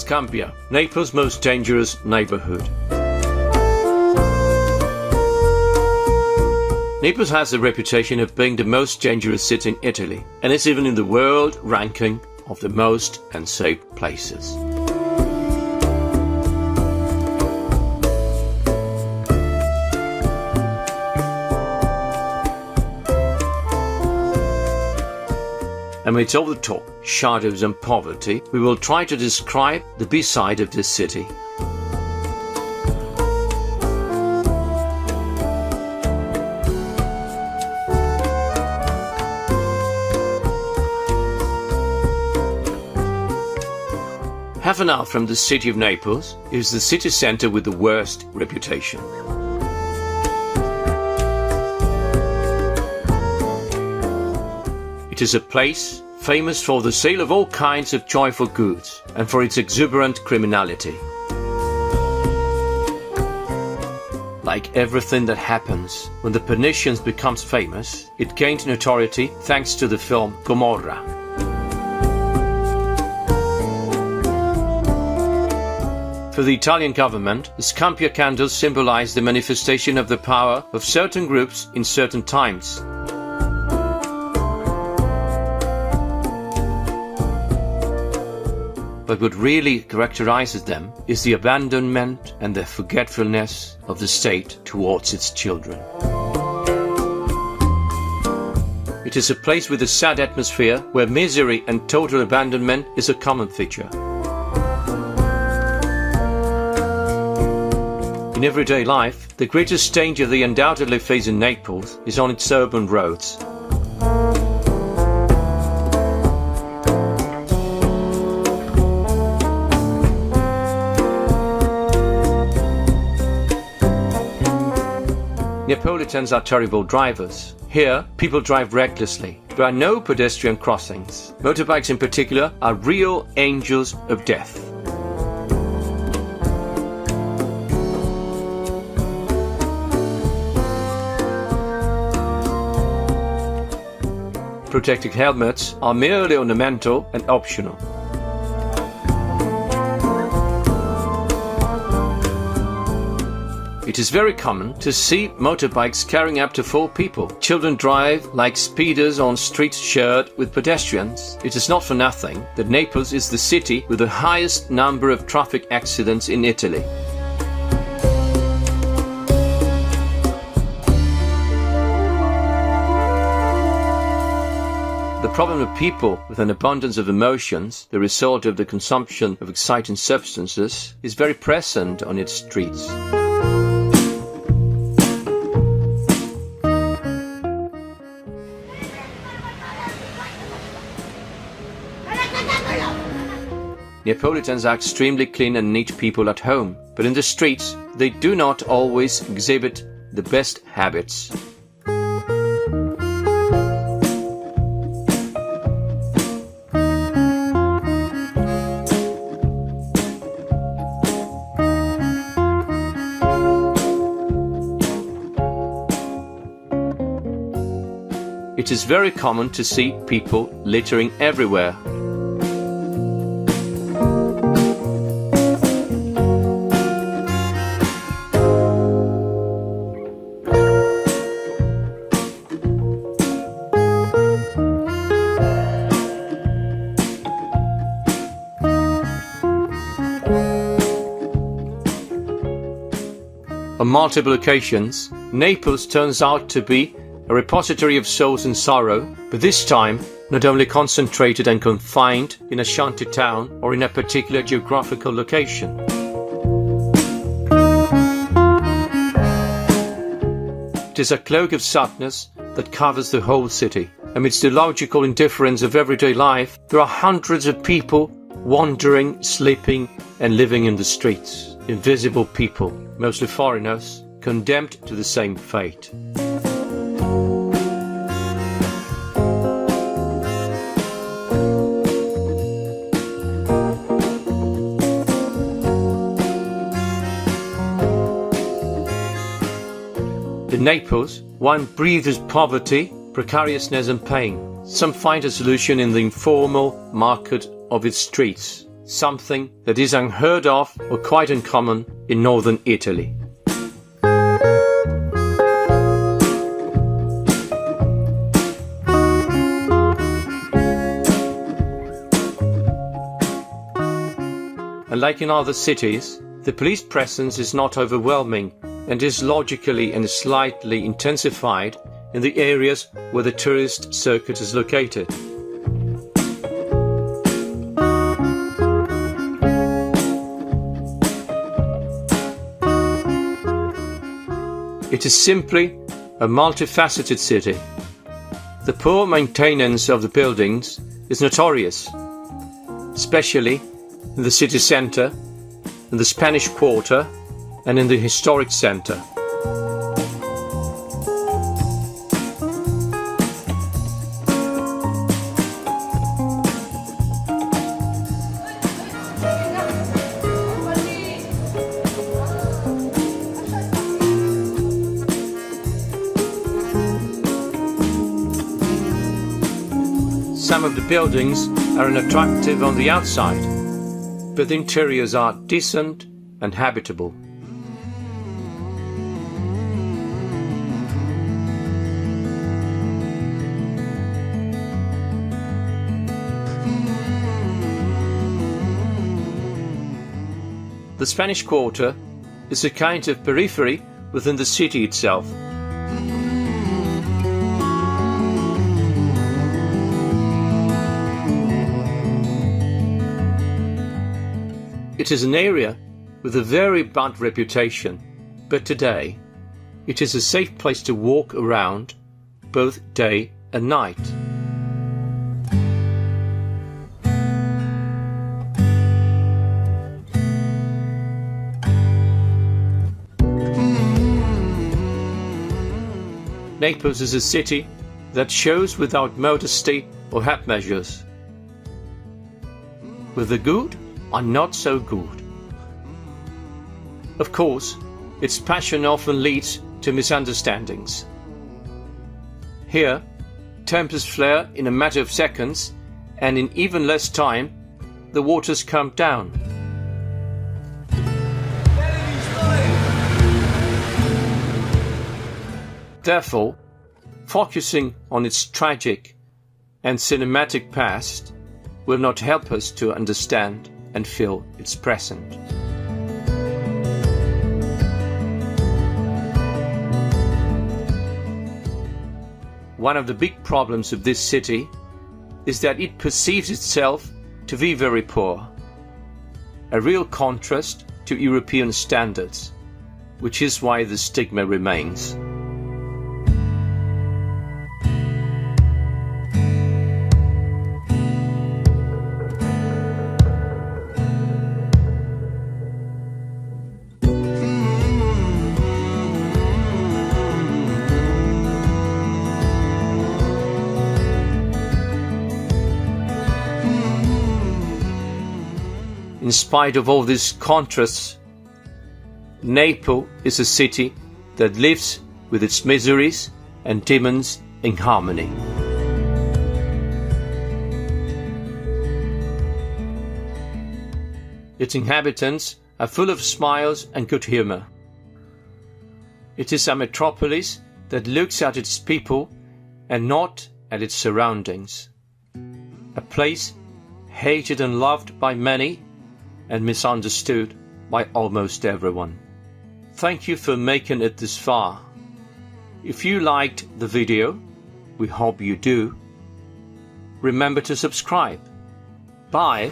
Scampia, Naples' most dangerous neighborhood. Naples has the reputation of being the most dangerous city in Italy, and is even in the world ranking of the most unsafe places. Amidst all the talk, shadows and poverty, we will try to describe the B-side of this city. Half an hour from the city of Naples is the city center with the worst reputation. It is a place famous for the sale of all kinds of joyful goods and for its exuberant criminality. Like everything that happens when the Venetians becomes famous, it gained notoriety thanks to the film Gomorrah. For the Italian government, the Scampia candles symbolize the manifestation of the power of certain groups in certain times. But what really characterizes them is the abandonment and the forgetfulness of the state towards its children. It is a place with a sad atmosphere where misery and total abandonment is a common feature. In everyday life, the greatest danger they undoubtedly face in Naples is on its urban roads. Neapolitans are terrible drivers. Here, people drive recklessly. There are no pedestrian crossings. Motorbikes in particular are real angels of death. Protective helmets are merely ornamental and optional. It is very common to see motorbikes carrying up to 4 people. Children drive like speeders on streets shared with pedestrians. It is not for nothing that Naples is the city with the highest number of traffic accidents in Italy. The problem of people with an abundance of emotions, the result of the consumption of exciting substances, is very present on its streets. Neapolitans are extremely clean and neat people at home, but in the streets they do not always exhibit the best habits. It is very common to see people littering everywhere. On multiple occasions, Naples turns out to be a repository of souls in sorrow, but this time not only concentrated and confined in a shanty town or in a particular geographical location. It is a cloak of sadness that covers the whole city. Amidst the logical indifference of everyday life, there are hundreds of people wandering, sleeping and living in the streets. Invisible people, mostly foreigners, condemned to the same fate. In Naples, one breathes poverty, precariousness and pain. Some find a solution in the informal market of its streets. something that is unheard of or quite uncommon in northern Italy. Unlike in other cities, the police presence is not overwhelming and is logically and slightly intensified in the areas where the tourist circuit is located. It is simply a multifaceted city. The poor maintenance of the buildings is notorious, especially in the city centre, in the Spanish Quarter, and in the historic centre. Some of the buildings are unattractive on the outside, but the interiors are decent and habitable. The Spanish Quarter is a kind of periphery within the city itself. It is an area with a very bad reputation, but today it is a safe place to walk around both day and night. Naples is a city that shows without modesty or half measures, with the good are not so good. Of course, its passion often leads to misunderstandings. Here, tempers flare in a matter of seconds, and in even less time, the waters calm down. Therefore, focusing on its tragic and cinematic past will not help us to understand and feel its present. One of the big problems of this city is that it perceives itself to be very poor, a real contrast to European standards, which is why the stigma remains. In spite of all these contrasts, Naples is a city that lives with its miseries and demons in harmony. Its inhabitants are full of smiles and good humor. It is a metropolis that looks at its people and not at its surroundings. A place hated and loved by many and misunderstood by almost everyone. Thank you for making it this far. If you liked the video, we hope you do, remember to subscribe. Bye.